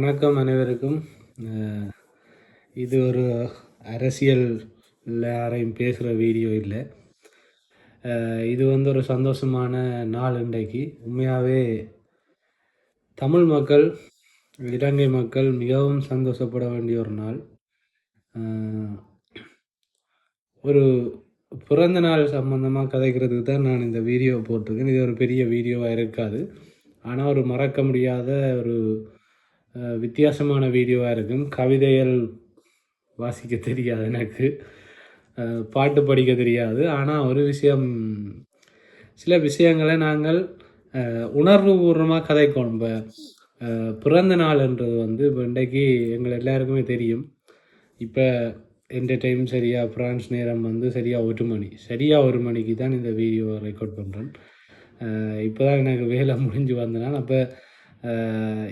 வணக்கம் அனைவருக்கும். அஹ், இது ஒரு அரசியல் யாரையும் பேசுகிற வீடியோ இல்லை. இது ஒரு சந்தோஷமான நாள். இன்றைக்கு உண்மையாகவே தமிழ் மக்கள், இலங்கை மக்கள் மிகவும் சந்தோஷப்பட வேண்டிய ஒரு நாள். அஹ், ஒரு பிறந்த நாள் சம்பந்தமாக கதைக்கிறதுக்கு தான் நான் இந்த வீடியோ போட்டிருக்கேன். இது ஒரு பெரிய வீடியோவாக இருக்காது, ஆனால் ஒரு மறக்க முடியாத ஒரு வித்தியாசமான வீடியோவாக இருக்கும். கவிதைகள் வாசிக்க தெரியாது எனக்கு, பாட்டு படிக்க தெரியாது. ஆனால் ஒரு விஷயம், சில விஷயங்களை நாங்கள் உணர்வுபூர்வமாக கதைக்கணும். இப்போ பிறந்த நாள்ன்றது இப்போ இன்றைக்கு எங்கள் எல்லாருக்குமே தெரியும். இப்போ எந்த டைம் சரியாக ஃப்ரான்ஸ் நேரம் சரியாக 1 மணி, சரியாக 1 மணிக்கு தான் இந்த வீடியோவை ரெக்கார்ட் பண்ணுறேன். இப்போ தான் எனக்கு வேலை முடிஞ்சு வந்தனால், அப்போ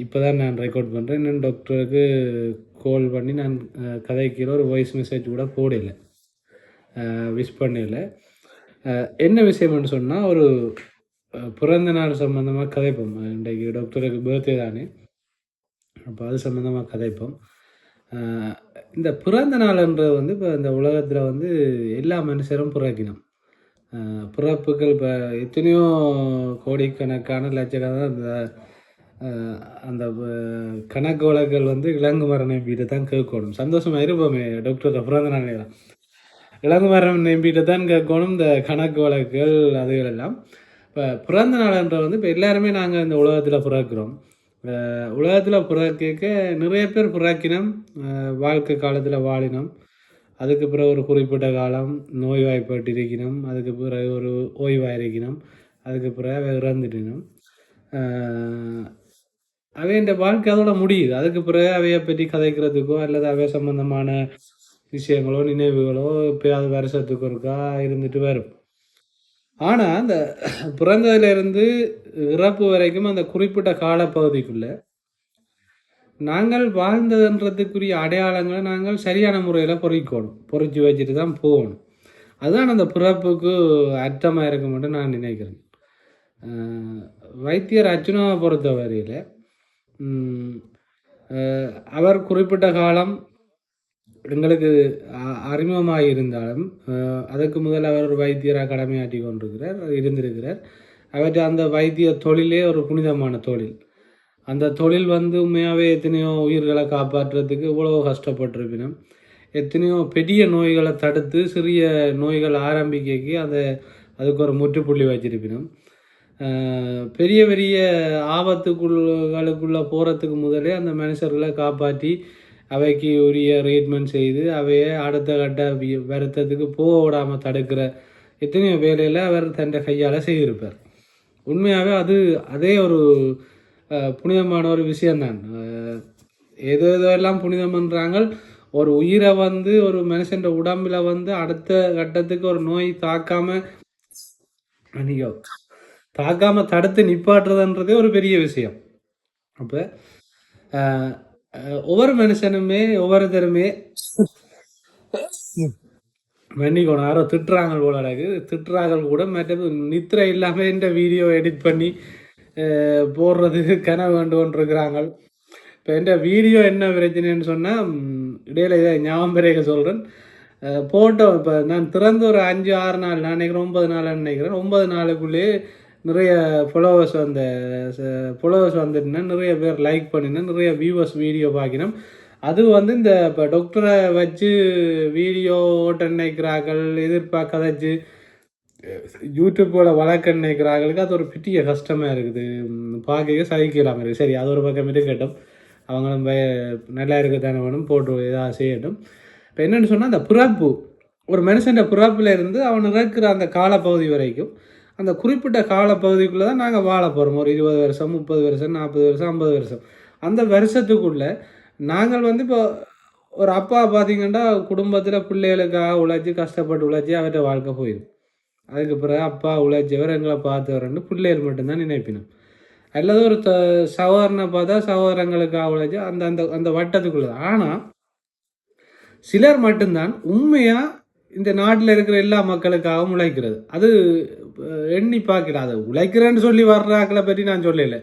இப்போ தான் நான் ரெக்கார்ட் பண்ணுறேன். இன்னும் டாக்டருக்கு கால் பண்ணி நான் கதைக்கிற ஒரு வாய்ஸ் மெசேஜ் கூட போடல, விஷ் பண்ணல. என்ன விஷயம்னு சொன்னால், ஒரு பிறந்த நாள் சம்மந்தமாக கதைப்போம். இன்றைக்கு டாக்டருக்கு பர்த்டே தானே, அப்போ அது சம்மந்தமாக கதைப்போம். இந்த பிறந்த நாள்ன்றது இப்போ இந்த உலகத்தில் எல்லா மனுஷரும் பிறக்கணும். பிறப்புகள் இப்போ எத்தனையோ கோடிக்கணக்கான லட்சக்கணக்கான இந்த அந்த கணக்கு வழக்குகள் இளங்குமரன் நம்பிட்டு தான் கேட்கணும். சந்தோஷமாக இருப்போமே டாக்டர் பிறந்த நாள் தான், இளங்குமரன் நம்பிட்டு தான் கேட்கணும் இந்த கணக்கு வழக்குகள் அதுகள் எல்லாம். இப்போ பிறந்த நாள்ன்றது இப்போ எல்லாருமே நாங்கள் இந்த உலகத்தில் பிறக்கிறோம். உலகத்தில் பிறக்க நிறைய பேர் பிறக்கினோம், வாழ்க்கை காலத்தில் வாழினோம். அதுக்கு பிறகு ஒரு குறிப்பிட்ட காலம் நோய்வாய்ப்பட்டு இருக்கணும், அதுக்கு பிறகு ஒரு ஓய்வாக இருக்கணும், அதுக்கு பிறகு இறந்துட்டணும். அவை இந்த வாழ்க்கை அதோட முடியுது. அதுக்கு பிறகு அவையை பற்றி கதைக்கிறதுக்கோ அல்லது அவை சம்பந்தமான விஷயங்களோ நினைவுகளோ எப்பயாவது வருஷத்துக்கு ஒருக்கா இருந்துட்டு வரும். ஆனால் அந்த பிறந்ததுலேருந்து இறப்பு வரைக்கும் அந்த குறிப்பிட்ட காலப்பகுதிக்குள்ளே நாங்கள் வாழ்ந்ததுன்றதுக்குரிய அடையாளங்களை நாங்கள் சரியான முறையில் பொறிச்சு வச்சுட்டு தான் போகணும். அதுதான் அந்த பிறப்புக்கு அர்த்தமாக இருக்க மட்டும் நான் நினைக்கிறேன். வைத்தியர் அர்ச்சுனாவை பொறுத்த வரையில் அவர் குறிப்பிட்ட காலம் எங்களுக்கு அறிமுகமாக இருந்தாலும் அதுக்கு முதல் அவர் ஒரு வைத்தியராக கடமையாற்றி இருந்திருக்கிறார். அவற்றை அந்த வைத்திய தொழிலே ஒரு புனிதமான தொழில். அந்த தொழில் உண்மையாகவே எத்தனையோ உயிர்களை காப்பாற்றுறதுக்கு இவ்வளோ கஷ்டப்பட்டிருப்பினோம். எத்தனையோ பெரிய நோய்களை தடுத்து சிறிய நோய்கள் ஆரம்பிக்க அதுக்கு ஒரு முற்றுப்புள்ளி வச்சிருப்பினோம். பெரிய பெரிய ஆபத்துக்குள்ளுக்குள்ளே போகிறதுக்கு முதலே அந்த மனுஷர்களை காப்பாற்றி அவைக்கு உரிய ட்ரீட்மெண்ட் செய்து அவையை அடுத்த கட்ட வருத்தத்துக்கு போக விடாமல் தடுக்கிற எத்தனையோ வேலையில் அவர் தன் கையால் செய்திருப்பார். உண்மையாகவே அதே ஒரு புனிதமான ஒரு விஷயம்தான். ஏதோ எல்லாம் புனிதம் பண்ணுறாங்க. ஒரு உயிரை ஒரு மனுஷன் உடம்புல அடுத்த கட்டத்துக்கு ஒரு நோய் தாக்காம தடுத்து நிப்பாட்டுறதுன்றதே ஒரு பெரிய விஷயம். அப்போ ஒவ்வொரு மனுஷனுமே ஒவ்வொருத்தருமே மன்னிக்கணும், யாரோ திட்டுறாங்க போல எனக்கு. திட்டுறாங்க கூட மற்றது நித்திரை இல்லாமல் இந்த வீடியோ எடிட் பண்ணி போடுறதுக்கு கனவு வேண்டும்ன்றிருக்கிறாங்க. இப்போ எந்த வீடியோ என்ன பிரச்சனைன்னு சொன்னால், இடையில இதை ஞாபகம் பிறகு சொல்கிறேன். போட்டோ இப்போ நான் திறந்து ஒரு 5-6 நாள், நான் நினைக்கிறேன் 9 நாள் நினைக்கிறேன், 9 நாளுக்குள்ளேயே நிறைய ஃபாலோவர்ஸ் வந்துட்டுனா, நிறைய பேர் லைக் பண்ணினேன், நிறைய வியூவர்ஸ் வீடியோ பார்க்கணும். அது இந்த இப்போ டாக்டரை வச்சு வீடியோ ஓட்ட நினைக்கிறார்கள், எதிர்பார்க்கதாச்சு யூடியூப்போட வழக்க நினைக்கிறார்களுக்கு அது ஒரு பெரிய கஷ்டமாக இருக்குது. பார்க்க சகிக்கலாம் இருக்குது. சரி, அது ஒரு பக்கம் இருக்கட்டும், அவங்களும் நல்லா இருக்கத்தானே வேணும், போட்டு ஏதாவது செய்யட்டும். இப்போ என்னென்னு சொன்னால், அந்த பிறப்பு, ஒரு மனுஷன் பிறப்பில் இருந்து அவன் இறக்குற அந்த காலப்பகுதி வரைக்கும், அந்த குறிப்பிட்ட காலப்பகுதிக்குள்ளே தான் நாங்கள் வாழ போகிறோம். ஒரு 20 வருஷம், 30 வருஷம், 40 வருஷம், 50 வருஷம். அந்த வருஷத்துக்குள்ளே நாங்கள் இப்போ ஒரு அப்பா பார்த்திங்கன்னா குடும்பத்தில் பிள்ளைகளுக்காக உழைச்சி கஷ்டப்பட்டு உழைச்சி அவர்கிட்ட வாழ்க்கை போயிடும். அதுக்கு பிறகு அப்பா உழைச்சவர் எங்களை பார்த்தவர்னு பிள்ளைகள் மட்டும்தான் நினைப்பினோம். அல்லது ஒரு சகோதரனை பார்த்தா சகோதரங்களுக்காக உழைச்சி அந்த அந்த அந்த வட்டத்துக்குள்ளே. ஆனால் சிலர் மட்டும்தான் உண்மையாக இந்த நாட்டில் இருக்கிற எல்லா மக்களுக்காகவும் உழைக்கிறது. அது எண்ணி பார்க்கல. அதை உழைக்கிறேன்னு சொல்லி வர்றாக்களை பற்றி நான் சொல்லலை,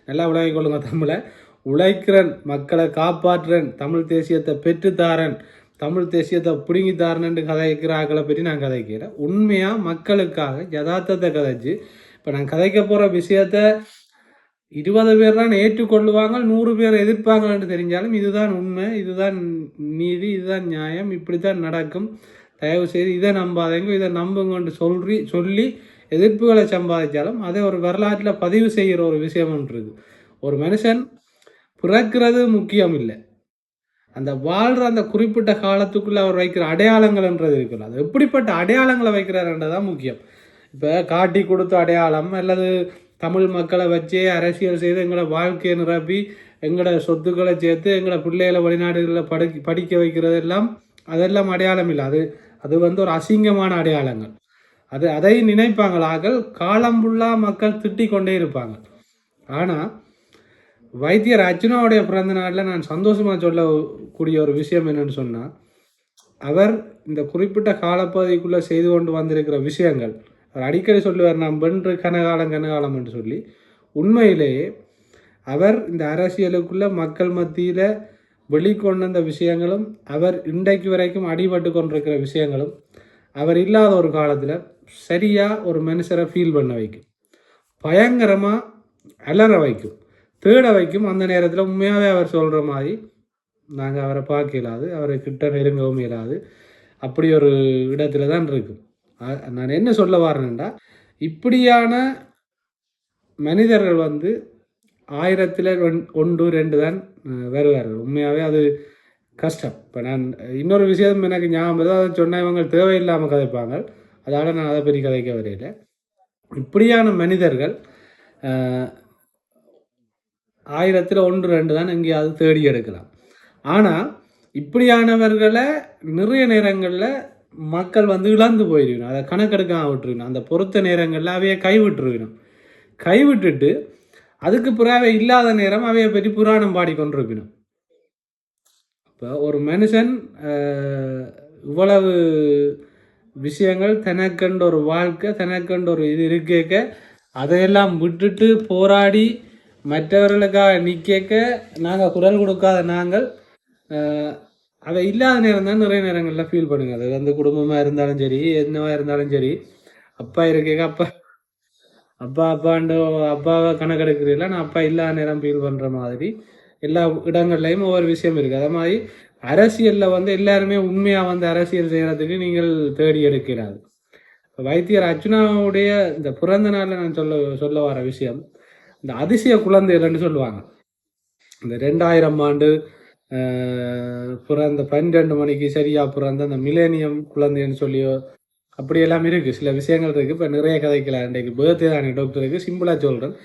நல்லா உழைக்கொள்ளுங்க தமிழை. உழைக்கிறன், மக்களை காப்பாற்றுறேன், தமிழ் தேசியத்தை பெற்றுத்தாரன், தமிழ் தேசியத்தை பிடுங்கித்தாரன்னு கதைக்கிறார்களை பற்றி நான் கதைக்கிறேன். உண்மையாக மக்களுக்காக யதார்த்தத்தை கதைச்சு இப்போ நான் கதைக்க போகிற விஷயத்த 20 பேர் தான் ஏற்றுக்கொள்ளுவாங்க, 100 பேர் எதிர்ப்பாங்கன்னு தெரிஞ்சாலும் இதுதான் உண்மை, இதுதான் நீதி, இதுதான் நியாயம், இப்படித்தான் நடக்கும், தயவு செய்து இதை நம்பாதீங்க, இதை நம்புங்கன்னு சொல்லி எதிர்ப்புகளை சம்பாதிச்சாலும் அதை ஒரு வரலாற்றில் பதிவு செய்கிற ஒரு விஷயம் இருக்குது. ஒரு மனுஷன் பிறக்கிறது முக்கியம் இல்லை, அந்த வாழ்கிற அந்த குறிப்பிட்ட காலத்துக்குள்ளே அவர் வைக்கிற அடையாளங்கள்ன்றது இருக்குல்ல, அது எப்படிப்பட்ட அடையாளங்களை வைக்கிறாருன்றதான் முக்கியம். இப்போ காட்டி கொடுத்த அடையாளம் அல்லது தமிழ் மக்களை வச்சே அரசியல் செய்து எங்களோட வாழ்க்கையை நிரப்பி எங்களோட சொத்துக்களை சேர்த்து எங்களோட பிள்ளைகளை வெளிநாடுகளில் படிக்க வைக்கிறது எல்லாம் அதெல்லாம் அடையாளம் இல்லை. அது ஒரு அசிங்கமான அடையாளங்கள். அதை நினைப்பாங்களாக காலம் ஃபுல்லாக மக்கள் திட்டி கொண்டே இருப்பாங்க. ஆனால் வைத்தியர் அர்ச்சுனாவுடைய பிறந்த நாளில் நான் சந்தோஷமாக சொல்லக்கூடிய ஒரு விஷயம் என்னன்னு சொன்னால், அவர் இந்த குறிப்பிட்ட காலப்பகுதிக்குள்ளே செய்து கொண்டு வந்திருக்கிற விஷயங்கள், அவர் அடிக்கடி சொல்லுவார், நான் வென்று கனகாலம் என்று சொல்லி. உண்மையிலேயே அவர் இந்த அரசியலுக்குள்ள மக்கள் மத்தியில் வெளிக்கொண்டு வந்த விஷயங்களும் அவர் இன்றைக்கு வரைக்கும் அடிபட்டு கொண்டிருக்கிற விஷயங்களும் அவர் இல்லாத ஒரு காலத்தில் சரியாக ஒரு மனுஷரை ஃபீல் பண்ண வைக்கும், பயங்கரமாக அலற வைக்கும், தேட வைக்கும். அந்த நேரத்தில் உண்மையாகவே அவர் சொல்கிற மாதிரி நாங்கள் அவரை பார்க்க இயலாது, அவரை கிட்ட நெருங்கவும் இயலாது, அப்படி ஒரு இடத்துல தான் இருக்கும். நான் என்ன சொல்ல வரேன்டா, இப்படியான மனிதர்கள் 1000ல் 1 2 தான் வருவார்கள். உண்மையாகவே அது கஷ்டம். இப்போ நான் இன்னொரு விஷயம் எனக்கு ஞாபகம் அதை சொன்னால் இவங்க தேவையில்லாமல் கதைப்பாங்க, அதால் நான் அதை பற்றி கதைக்க வரையில. இப்படியான மனிதர்கள் 1000ல் 1 2 தான் எங்கேயாவது தேடி எடுக்கலாம். ஆனால் இப்படியானவர்களை நிறைய நேரங்களில் மக்கள் இழந்து போயிருக்கணும், அதை கணக்கெடுக்காம விட்டுருக்கணும். அந்த பொறுத்த நேரங்களில் அவையை கைவிட்டுருக்கணும். கைவிட்டுட்டு அதுக்கு பிறகு இல்லாத நேரம் அவையை பற்றி புராணம் பாடிக்கொண்டிருக்கணும். இப்போ ஒரு மனுஷன் இவ்வளவு விஷயங்கள் தனக்கண்ட ஒரு வாழ்க்கை, தனக்கண்ட ஒரு இது இருக்க, அதையெல்லாம் விட்டுட்டு போராடி மற்றவர்களுக்காக நிற்க நாங்கள் குரல் கொடுக்காத நாங்கள் அதை இல்லாத நேரம் தான் நிறைய நேரங்களில் ஃபீல் பண்ணுங்க. அது குடும்பமாக இருந்தாலும் சரி, என்னவாக இருந்தாலும் சரி, அப்பா இருக்க அப்பாண்டு அப்பாவை கணக்கெடுக்கிறீங்களா, நான் அப்பா இல்லாத நேரம் ஃபீல் பண்ணுற மாதிரி எல்லா இடங்கள்லையும் ஒவ்வொரு விஷயம் இருக்குது. அதே மாதிரி அரசியலில் எல்லாருமே உண்மையாக அரசியல் செய்கிறதுக்கு நீங்கள் தேடி எடுக்கிறாது. இப்போ வைத்தியர் அர்ச்சுனாவுடைய இந்த பிறந்த நாளில் நான் சொல்ல வர விஷயம், இந்த அதிசய குழந்தைகள்னு சொல்லுவாங்க. இந்த 2000 ஆண்டு பிறந்த 12 மணிக்கு சரியாக பிறந்த அந்த மிலேனியம் குழந்தைன்னு சொல்லியோ அப்படியெல்லாம் இருக்குது, சில விஷயங்கள் இருக்குது. இப்போ நிறைய கதைக்கலாம், இன்றைக்கு பேர்த்டே தானே டாக்டருக்கு, சிம்பிளாக சொல்கிறேன்.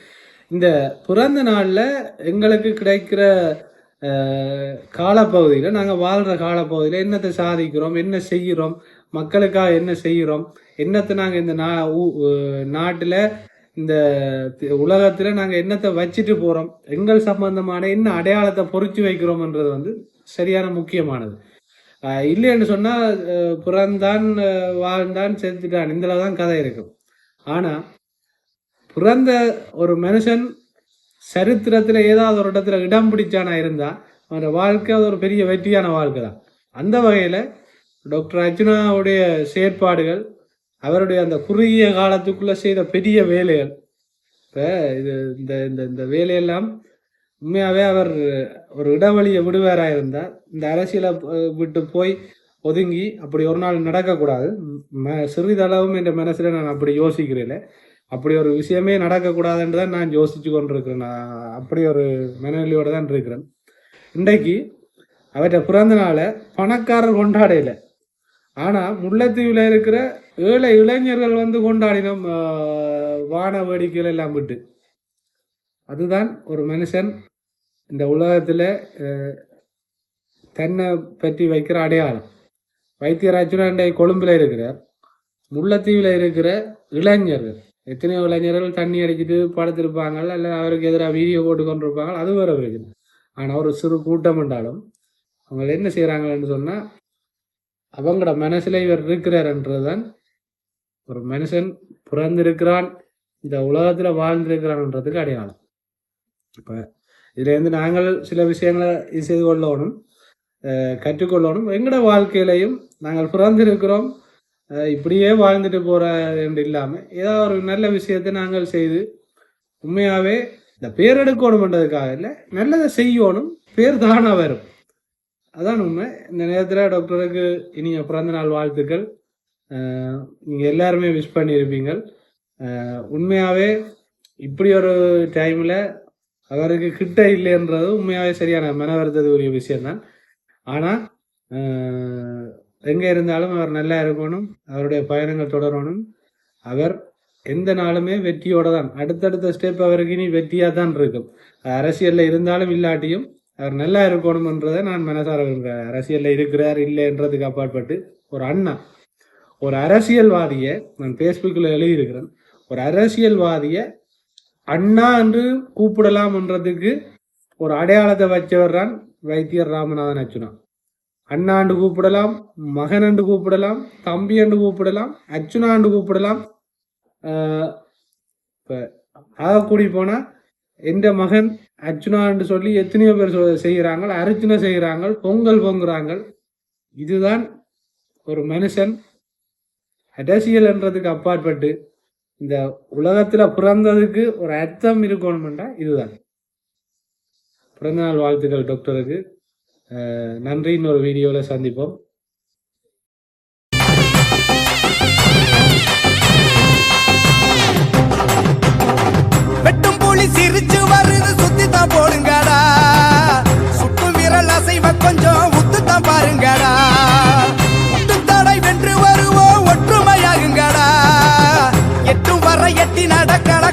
இந்த பிறந்த நாளில் எங்களுக்கு கிடைக்கிற காலப்பகுதியில், நாங்கள் வாழ்கிற காலப்பகுதியில் என்னத்தை சாதிக்கிறோம், என்ன செய்கிறோம், மக்களுக்காக என்ன செய்கிறோம், என்னத்தை நாங்கள் இந்த நாட்டில் இந்த உலகத்தில் நாங்கள் என்னத்தை வச்சுட்டு போகிறோம், எங்கள் சம்பந்தமான என்ன அடையாளத்தை பொறிச்சு வைக்கிறோம்ன்றது சரியான முக்கியமானது. இல்லைன்னு சொன்னால் பிறந்தான் வாழ்ந்தான் செத்துட்டான் இதில் தான் கதை இருக்கும். ஆனால் பிறந்த ஒரு மனுஷன் சரித்திரத்தில் ஏதாவது ஒரு இடத்துல இடம் பிடிச்சானா இருந்தால் அவனோட வாழ்க்கை அது ஒரு பெரிய வெற்றியான வாழ்க்கை தான். அந்த வகையில் டாக்டர் அர்ச்சுனாவுடைய செயற்பாடுகள், அவருடைய அந்த குறுகிய காலத்துக்குள்ளே செய்த பெரிய வேலைகள், இப்போ இது இந்த இந்த இந்த வேலையெல்லாம் உண்மையாகவே அவர் ஒரு இடைவெளியை விடுவாராக இருந்தால் இந்த அரசியலை விட்டு போய் ஒதுங்கி அப்படி ஒரு நாள் நடக்கக்கூடாது. சிறிதளவும் என்ற மனசில் நான் அப்படி யோசிக்கிறேன். அப்படி ஒரு விஷயமே நடக்கக்கூடாதுன்னு தான் நான் யோசித்து கொண்டிருக்கிறேன். நான் அப்படி ஒரு மனநிலையோடு தான் இருக்கிறேன். இன்றைக்கு அவற்றை பிறந்த நாளை பணக்காரர் கொண்டாடையில, ஆனால் முல்லைத்தீவில் இருக்கிற ஏழை இளைஞர்கள் கொண்டாடினோம் வான வேடிக்கைகள் எல்லாம் விட்டு. அதுதான் ஒரு மனுஷன் இந்த உலகத்தில் தன்னை பற்றி வைக்கிற அடையாளம். வைத்தியர் அர்ச்சுனா கொழும்பில் இருக்கிறார், முல்லைத்தீவில் இருக்கிற இளைஞர்கள், எத்தனையோ இளைஞர்கள் தண்ணி அடிச்சுட்டு படுத்திருப்பாங்க, இல்லை அவருக்கு எதிராக வீடியோ போட்டு கொண்டிருப்பாங்க, அது வேறு பிரச்சனை. ஆனால் ஒரு சிறு கூட்டம் என்றாலும் அவங்க என்ன செய்கிறாங்கன்னு சொன்னால், அவங்களோட மனசில் இவர் இருக்கிறார்ன்றது தான் ஒரு மனுஷன் பிறந்திருக்கிறான், இந்த உலகத்தில் வாழ்ந்திருக்கிறான்ன்றதுக்கு அடையாளம். இப்போ இதுலேருந்து நாங்கள் சில விஷயங்களை இது செய்து கொள்ளணும், கற்றுக்கொள்ளணும். எங்களோட வாழ்க்கையிலையும் நாங்கள் பிறந்திருக்கிறோம், இப்படியே வாழ்ந்துட்டு போகிற என்று இல்லாமல் ஏதாவது ஒரு நல்ல விஷயத்தை நாங்கள் செய்து உண்மையாகவே இந்த பேர் எடுக்கணும்ன்றதுக்காக இல்லை, நல்லதை செய்யணும், பேர் தானாக வரும். அதான் உண்மை. இந்த நேரத்தில் டாக்டருக்கு இனிய பிறந்த நாள் வாழ்த்துக்கள். நீங்கள் எல்லாருமே விஷ் பண்ணியிருப்பீங்க. உண்மையாகவே இப்படி ஒரு டைமில் அவருக்கு கிட்ட இல்லைன்றது உண்மையாகவே சரியான மன வருத்தத்துக்குரிய விஷயம்தான். ஆனால் எங்கே இருந்தாலும் அவர் நல்லா இருக்கணும், அவருடைய பயணங்கள் தொடரணும். அவர் எந்த நாளுமே வெற்றியோடு தான், அடுத்தடுத்த ஸ்டெப் அவருக்கு இனி வெற்றியாக தான் இருக்கும். அரசியலில் இருந்தாலும் இல்லாட்டியும் அவர் நல்லா இருக்கணும்ன்றதை நான் மனசார விரும்புகிறேன். அரசியலில் இருக்கிறார் இல்லைன்றதுக்கு அப்பாற்பட்டு ஒரு அண்ணா, ஒரு அரசியல்வாதியை நான் ஃபேஸ்புக்கில் எழுதியிருக்கிறேன், ஒரு அரசியல்வாதியை அண்ணா என்று கூப்பிடலாம்ன்றதுக்கு ஒரு அடையாளத்தை வச்சவர் தான் வைத்தியர் ராமநாதன் அர்ச்சுனா. அண்ணாண்டு கூப்பிடலாம், மகனண்டு கூப்பிடலாம், தம்பி என்று கூப்பிடலாம், அர்ச்சுனாண்டு கூப்பிடலாம். இப்போ ஆகக்கூடி போனால் எந்த மகன் அர்ச்சுனான்னு சொல்லி எத்தனையோ பேர் செய்கிறாங்க, அர்ச்சனை செய்கிறாங்க, பொங்கல் பொங்குறாங்க. இதுதான் ஒரு மனுஷன் அரசியல் என்றதுக்கு அப்பாற்பட்டு இந்த உலகத்தில் பிறந்ததுக்கு ஒரு அர்த்தம் இருக்கணும்னா இதுதான். பிறந்தநாள் வாழ்த்துக்கள் டாக்டருக்கு. நன்றி. இன்னொரு வீடியோவில் சந்திப்போம். வெட்டும் புலி சிரிச்சு வருது, சுத்தித்தான் போடுங்கடா. சுட்டும் விரல் அசைவ கொஞ்சம் உத்துத்தான் பாருங்கடா. முட்டுத்தடை வென்று வருவோம், ஒற்றுமையாகுங்கடா. எட்டும் வர எட்டி நடக்கடா.